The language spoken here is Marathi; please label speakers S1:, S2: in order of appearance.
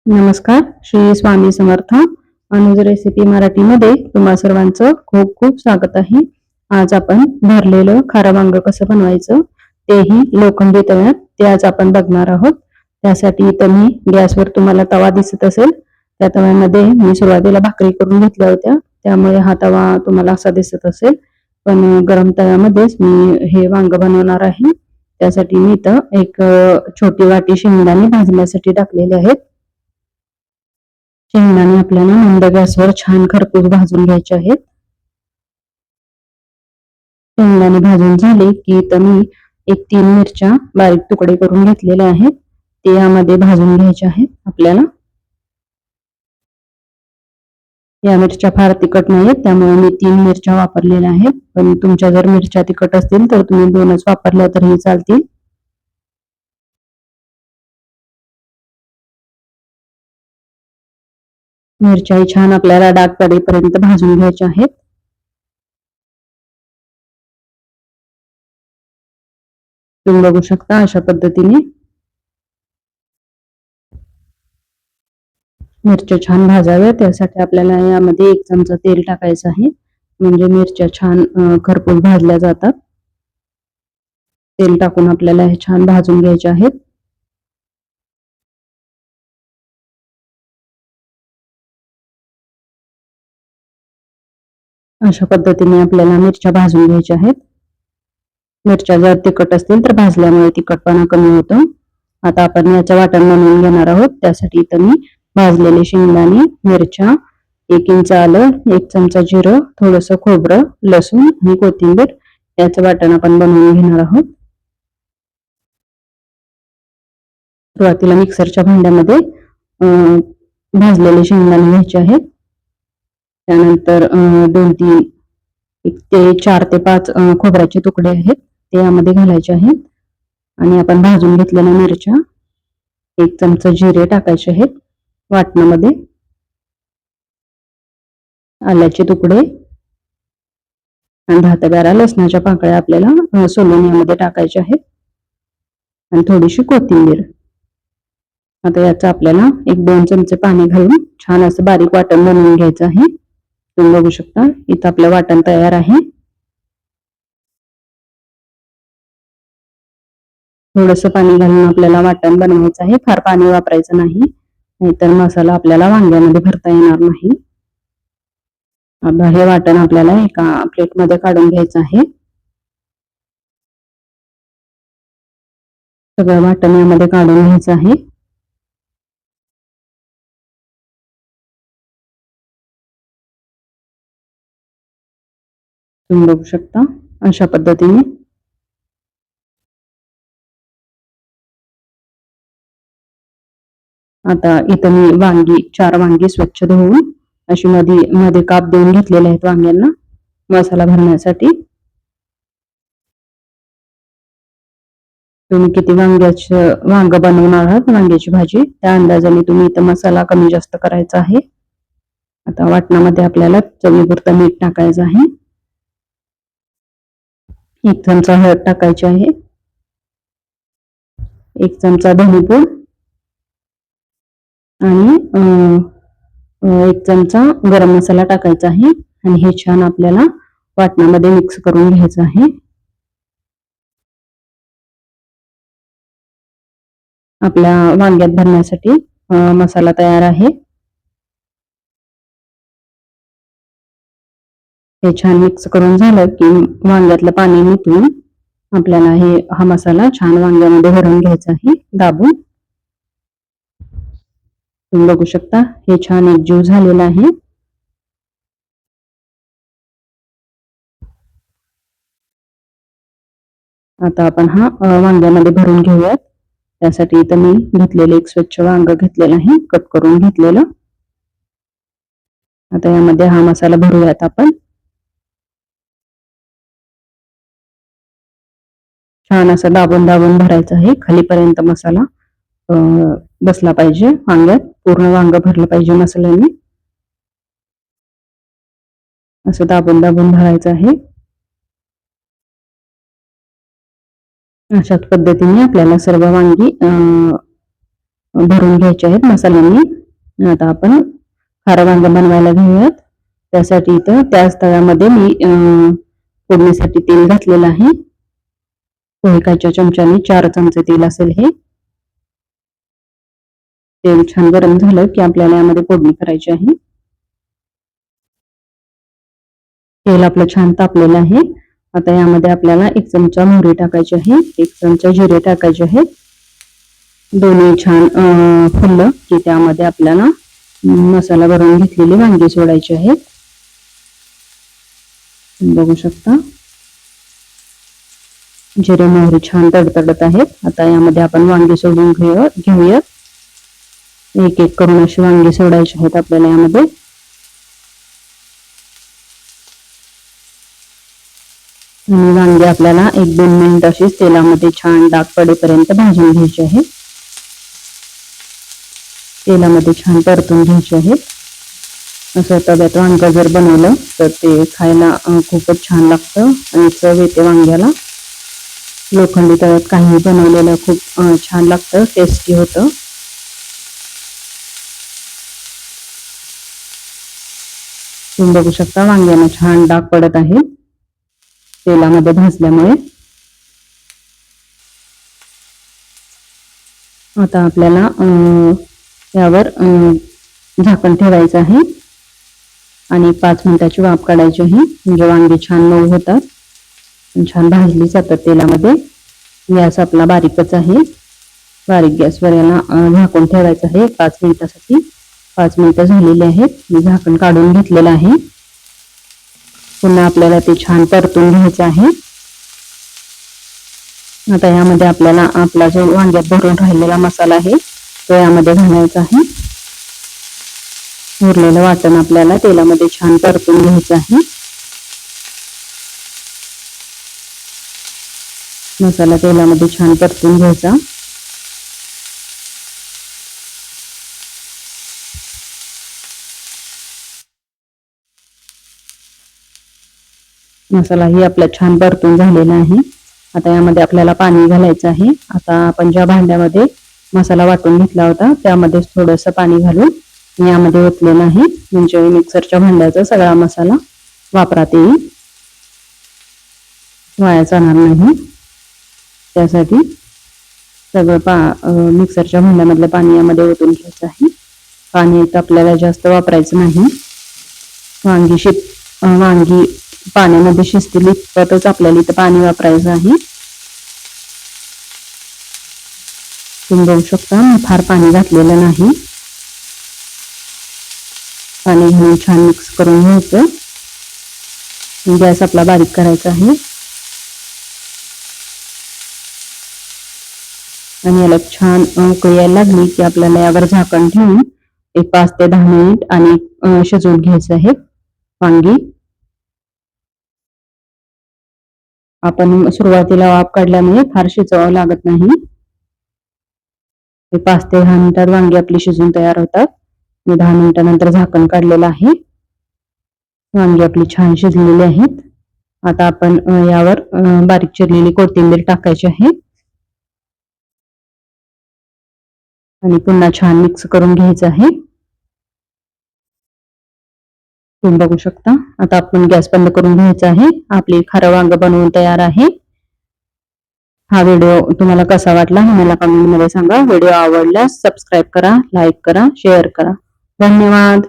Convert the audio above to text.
S1: नमस्कार. श्री स्वामी समर्थ. अनुज रेसिपी मराठीमध्ये तुम्हा सर्वांचं खूप खूप स्वागत आहे. आज आपण भरलेलं खारं वांग कसं बनवायचं तेही लोखंडी तव्यात ते आज आपण बघणार आहोत. त्यासाठी इथं मी गॅसवर तुम्हाला तवा दिसत असेल, त्या तव्यामध्ये मी सुरुवातीला भाकरी करून घेतल्या होत्या, त्यामुळे हा तवा तुम्हाला असा दिसत असेल. पण गरम तव्यामध्येच मी हे वांग बनवणार आहे. त्यासाठी मी इथं एक छोटी वाटी शेंगदाणे भाजण्यासाठी टाकलेले आहेत. शेंगदाणे आपल्याला मंद गॅसवर छान खरपूस भाजून घ्यायचे आहेत. शेंगदाणे भाजून झाले की इथं मी एक 3 मिरच्या बारीक तुकडे करून घेतलेल्या आहेत, ते यामध्ये भाजून घ्यायचे आहेत आपल्याला. या मिरच्या फार तिखट नाहीत, त्यामुळे मी 3 मिरच्या वापरलेल्या आहेत. पण तुमच्या जर मिरच्या तिखट असतील तर तुम्ही 2च वापरल्या तरीही चालतील. मिरच्याही छान आपल्याला डाग पडेपर्यंत भाजून घ्यायच्या आहेत. तुम्ही बघू शकता अशा पद्धतीने मिरच्या छान भाजाव्या. त्यासाठी आपल्याला यामध्ये 1 चमचा तेल टाकायचं आहे, म्हणजे मिरच्या छान खरपूस भाजल्या जातात. तेल टाकून आपल्याला हे छान भाजून घ्यायचे आहेत. अशा पद्धतीने आपल्याला मिरच्या भाजून घ्यायच्या आहेत. मिरच्या जर तिखट असतील तर भाजल्यामुळे तिखटपणा कमी होतो. आता आपण याचं वाटण बनवून घेणार आहोत. त्यासाठी इथं मी भाजलेले शेंगदाणे, मिरच्या, 1 इंच आलं, 1 चमचा जिरं, थोडंसं खोबरं, लसूण आणि कोथिंबीर याचं वाटण आपण बनवून घेणार आहोत. सुरुवातीला मिक्सरच्या भांड्यामध्ये भाजलेले शेंगदाणे घ्यायचे आहेत. त्यानंतर 2-3 ते 4 ते 5 खोबऱ्याचे तुकडे आहेत, ते यामध्ये घालायचे आहेत. आणि आपण भाजून घेतलेल्या मिरच्या, 1 चमचा जिरे टाकायचे आहेत वाटणामध्ये. आल्याचे तुकडे आणि 10 ते 12 लसणाच्या पाकळ्या आपल्याला सोलून यामध्ये टाकायच्या आहेत आणि थोडीशी कोथिंबीर. आता याचं आपल्याला 1-2 चमचे पाणी घालून छान असं बारीक वाटण बनवून घ्यायचं आहे. तुम्ही बघू शकता इथं आपलं वाटण तयार आहे. थोडंसं पाणी घालून आपल्याला वाटण बनवायचं आहे, फार पाणी वापरायचं नाही, नाहीतर मसाला आपल्याला वांग्यामध्ये भरता येणार नाही. आता हे वाटण आपल्याला एका प्लेटमध्ये काढून घ्यायचं आहे. सगळं वाटण यामध्ये काढून घ्यायचं आहे. तुम्ही बघू शकता अशा पद्धतीने. आता इथं मी 4 वांगी स्वच्छ धुवून अशी मध्ये काप देऊन घेतलेले आहेत वांग्यांना मसाला भरण्यासाठी. तुम्ही किती वांग बनवणार आहात, वांग्याची भाजी, त्या अंदाजाने तुम्ही इथं मसाला कमी जास्त करायचा आहे. आता वाटणामध्ये आपल्याला चवीपुरतं मीठ टाकायचं आहे. 1 चमचा हळद टाकायची आहे. 1 चमचा धनेपूड आणि 1 चमचा गरम मसाला टाकायचा आहे आणि हे छान आपल्याला वाटणामध्ये मिक्स करून घ्यायचं आहे. आपल्या वांग्यात भरण्यासाठी मसाला तयार आहे. हे छान मिक्स करून झालं की वांग्यातलं पाणी निथळून आपल्याला हा मसाला छान वांग्यामध्ये भरून घ्यायचा आहे दाबून. तुम्ही बघू शकता हे छान एकजीव झालेलं आहे. आता आपण हा वांग्यामध्ये भरून घेऊयात. त्यासाठी इथं मी घेतलेलं एक स्वच्छ वांग घेतलेलं आहे, कट करून घेतलेलं. आता यामध्ये हा मसाला भरूयात आपण. छान असं दाबून दाबून भरायचं आहे, खालीपर्यंत मसाला बसला पाहिजे वांग्यात. पूर्ण वांग भरलं पाहिजे मसाल्याने. असं दाबून दाबून भरायचं आहे. अशाच पद्धतीने आपल्याला सर्व वांगी भरून घ्यायचे आहेत मसाल्यांनी. आता आपण खारं वांग बनवायला घेऊयात. त्यासाठी इथं त्याच तव्यामध्ये मी फोडणीसाठी तेल घातलेलं आहे. पोहेकाच्या चमच्याने 4 चमचे तेल असेल हे. तेल छान गरम झालं की आपल्याला यामध्ये फोडणी करायची आहे. तेल आपलं छान तापलेलं आहे. आता यामध्ये आपल्याला 1 चमचा मोहरी टाकायची आहे, 1 चमचा जिरे टाकायचे आहेत. दोन्ही छान फुललं की त्यामध्ये आपल्याला मसाला भरून घेतलेली वांगी सोडायची आहेत. बघू शकता जिरे मोहरी छान तडतडत आहेत. आता यामध्ये आपण वांगी सोडून घेऊयात. एक एक करून अशी वांगी सोडायची आहेत आपल्याला यामध्ये. आणि वांगी आपल्याला 1-2 मिनिट अशीच तेलामध्ये छान डाग पडेपर्यंत भाजून घ्यायची आहे. तेलामध्ये छान परतून घ्यायचे आहेत. असं तव्यात वांग जर बनवलं तर ते खायला खूपच छान लागतं आणि चव येते वांग्याला. लोखंडी तव्यात काही बनवलेलं खूप छान लागतं, टेस्टी होतं. तुम्ही बघू शकता वांग्याला छान डाग पडत आहे तेलामध्ये भाजल्यामुळे. आता आपल्याला यावर झाकण ठेवायचं आहे आणि 5 मिनिटाची वाफ काढायची आहे. म्हणजे वांगी छान मऊ होतात, छान भाजली जातात तेलामध्ये. गॅस आपला बारीकच आहे. बारीक गॅसवर याला झाकून ठेवायचं आहे 5 मिनिटासाठी. 5 मिनिटं झालेली आहेत. मी झाकण काढून घेतलेलं आहे. पुन्हा आपल्याला ते छान परतून घ्यायचं आहे. आता यामध्ये आपल्याला आपला जो वांग्यात भरून राहिलेला मसाला आहे तो यामध्ये घालायचा आहे. उरलेलं वाटण आपल्याला तेलामध्ये छान परतून घ्यायचं आहे. मसाला तेलामध्ये छान परतून घ्यायचा. मसालाही आपला छान परतून झालेला आहे. आता यामध्ये आपल्याला पाणी घालायचं आहे. आता आपण ज्या भांड्यामध्ये मसाला वाटून घेतला होता त्यामध्ये थोडंसं पाणी घालून यामध्ये ओतलेलं आहे. म्हणजे मिक्सरच्या भांड्याचा सगळा मसाला वापरात येईल, वाया जाणार नाही. त्यासाठी सगळं मिक्सरच्या भांड्यामधलं पाणी यामध्ये ओतून घ्यायचं आहे. पाणी आपल्याला जास्त वापरायचं नाही. वांगी पाण्यामध्ये शिजतील इतपतच आपल्याला इथं पाणी वापरायचं आहे. तुम्ही बघू शकता मी फार पाणी घातलेलं नाही. पाणी घालून छान मिक्स करून घ्यायचं. गॅस आपला बारीक करायचा आहे आणि याला छान उकळी यायला लागली की आपल्याला यावर झाकण ठेवून 5 ते 10 मिनिट आणि शिजवून घ्यायचं आहे वांगी. आपण सुरुवातीला वाफ काढल्यामुळे फार शिजवावं लागत नाही. 5 ते 10 मिनिटात वांगी आपली शिजून तयार होतात. मी 10 मिनिटानंतर झाकण काढलेलं आहे. वांगी आपली छान शिजलेली आहेत. आता आपण यावर बारीक चिरलेली कोथिंबीर टाकायची आहे आणि पुन्हा छान मिक्स करून घ्यायचं आहे. तुम्ही बघू शकता. आता आपण गॅस बंद करून घ्यायचा आहे. आपली खारं वांग बनवून तयार आहे. हा व्हिडिओ तुम्हाला कसा वाटला हे मला कमेंट मध्ये सांगा. व्हिडिओ आवडल्यास सबस्क्राईब करा, लाईक करा, शेअर करा. धन्यवाद.